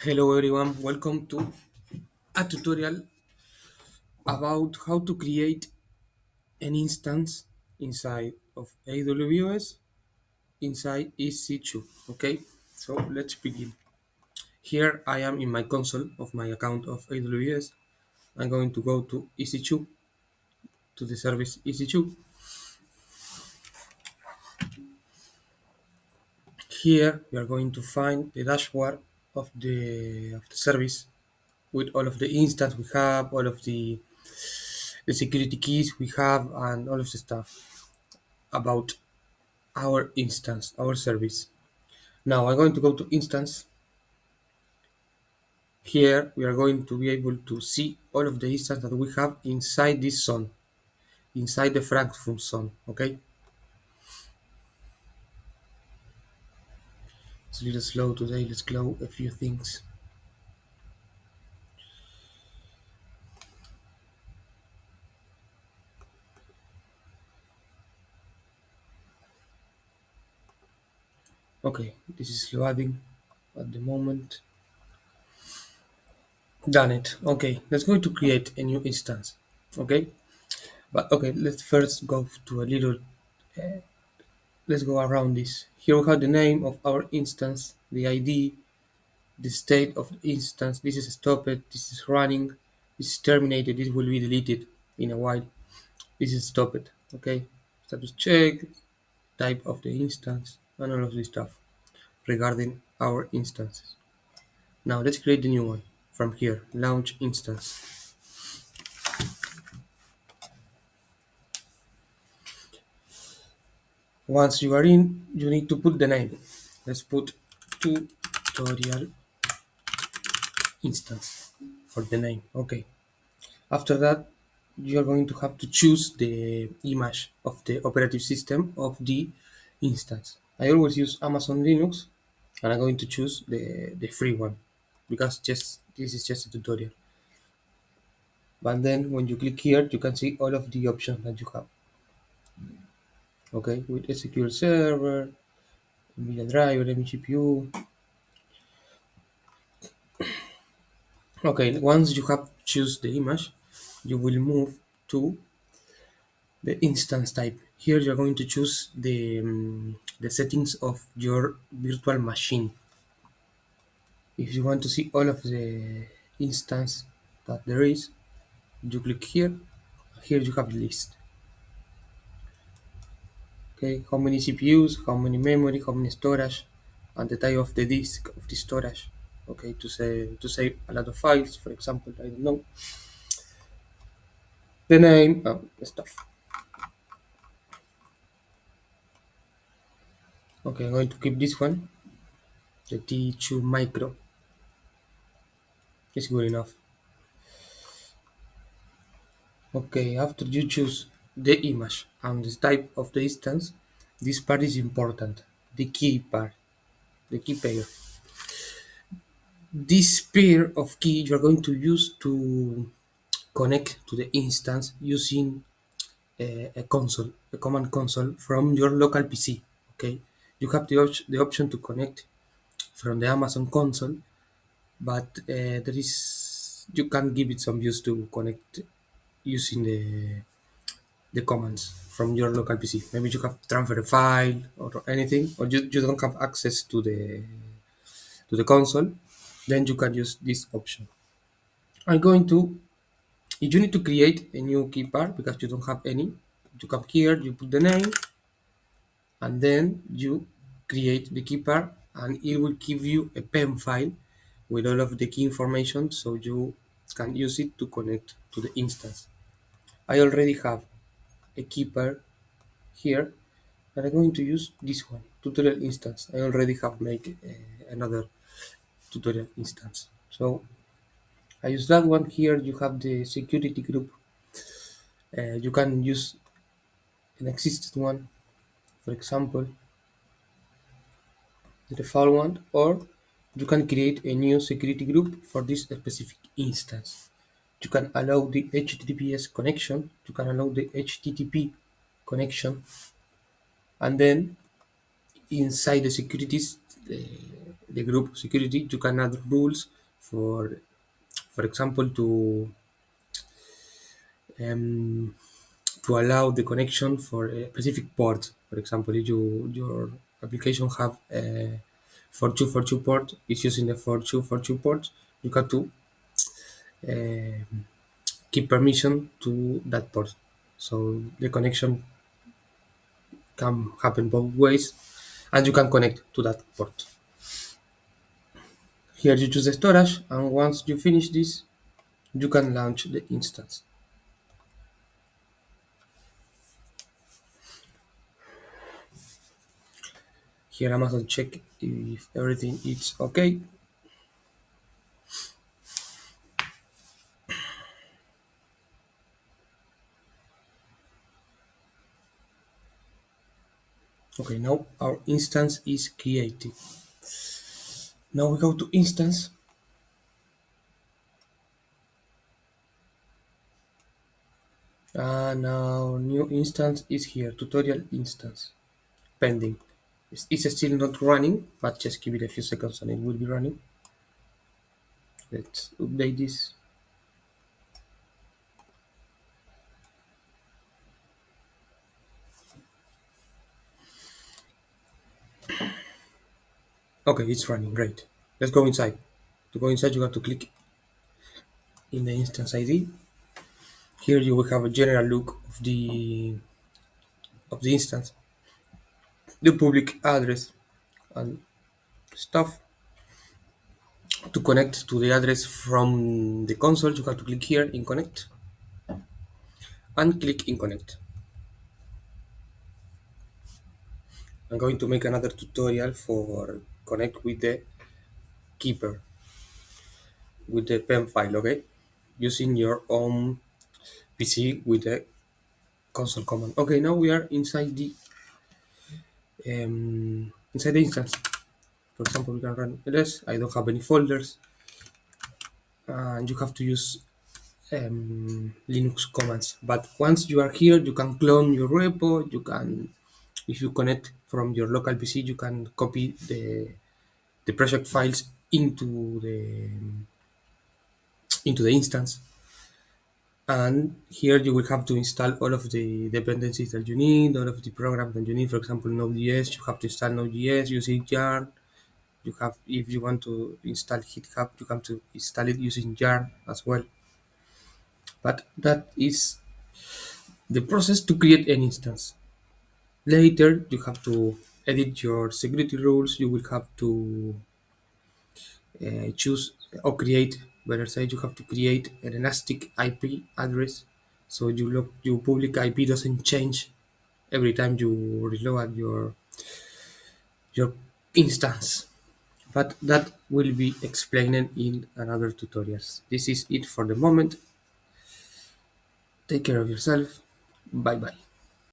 Hello everyone, welcome to a tutorial about how to create an instance inside of AWS inside EC2. Okay, so let's begin. Here I am in my console of my account of AWS. I'm going to go to EC2 to the service EC2. Here we are going to find the dashboard of the service with all of the instance we have, all of the security keys we have, and all of the stuff about our instance, our service. Now I'm going to go to instance. Here we are going to be able to see all of the instance that we have inside this zone, inside the Frankfurt zone. Okay, it's a little slow today. Let's glow a few things. Okay, this is loading at the moment. Done it. Okay, let's go to create a new instance. Okay, but okay, let's first go to a little. Let's go around this. Here we have the name of our instance, the ID, the state of the instance. This is stopped, this is running, this is terminated, this will be deleted in a while. This is stopped. Okay. Status check, type of the instance, and all of this stuff regarding our instances. Now let's create the new one from here. Launch instance. Once you are in, you need to put the name. Let's put tutorial instance for the name. Okay. After that, you are going to have to choose the image of the operative system of the instance. I always use Amazon Linux, and I'm going to choose the free one because just this is just a tutorial. But then when you click here, you can see all of the options that you have. Okay, with SQL Server, NVIDIA driver, MGPU. Okay, once you have choose the image, you will move to the instance type. Here you're going to choose the settings of your virtual machine. If you want to see all of the instance that there is, you click here. Here you have the list. Okay, how many CPUs, how many memory, how many storage, and the type of the disk of the storage. Okay, to save a lot of files, for example, I don't know, the name, stuff. Okay, I'm going to keep this one, the T2 Micro. It's good enough. Okay, after you choose the image and the type of the instance, this part is important. The key part, the key pair. This pair of key you are going to use to connect to the instance using a console, a command console from your local PC. Okay, you have the option to connect from the Amazon console, but there is you can give it some use to connect using the commands from your local PC. Maybe you have transfer a file or anything, or you don't have access to the console, then you can use this option. I'm going to, if you need to create a new key pair because you don't have any, you come here, you put the name, and then you create the key pair, and it will give you a pen file with all of the key information so you can use it to connect to the instance. I already have a key pair here, and I'm going to use this one, tutorial instance. I already have made another tutorial instance. So I use that one. Here you have the security group. You can use an existing one, for example, the default one, or you can create a new security group for this specific instance. You can allow the HTTPS connection, you can allow the HTTP connection, and then inside the securities the group security, you can add rules for example, um, to allow the connection for a specific port. For example, if your application have a 4242 port, it's using the 4242 port, you have to keep permission to that port. So the connection can happen both ways and you can connect to that port. Here you choose the storage, and once you finish this, you can launch the instance. Here Amazon check if everything is okay. Okay, now our instance is created. Now we go to instance, and now new instance is here, tutorial instance, pending. It's still not running, but just give it a few seconds and it will be running. Let's update this. Okay, it's running, great. Let's go inside. To go inside, you have to click in the instance ID. Here you will have a general look of the instance, the public address and stuff. To connect to the address from the console, you have to click here in connect and click in connect. I'm going to make another tutorial for connect with the keeper with the pen file, okay? Using your own PC with the console command. Okay, now we are inside the instance. For example, we can run ls. I don't have any folders, and you have to use Linux commands. But once you are here, you can clone your repo. You can, if you connect from your local PC, you can copy the project files into the instance. And here you will have to install all of the dependencies that you need, all of the programs that you need. For example, Node.js, you have to install Node.js using yarn. You have, if you want to install GitHub, you have to install it using yarn as well. But that is the process to create an instance. Later, you have to edit your security rules. You will have to choose or create, better say, you have to create an elastic IP address so your public IP doesn't change every time you reload your instance. But that will be explained in another tutorials. This is it for the moment. Take care of yourself. Bye bye.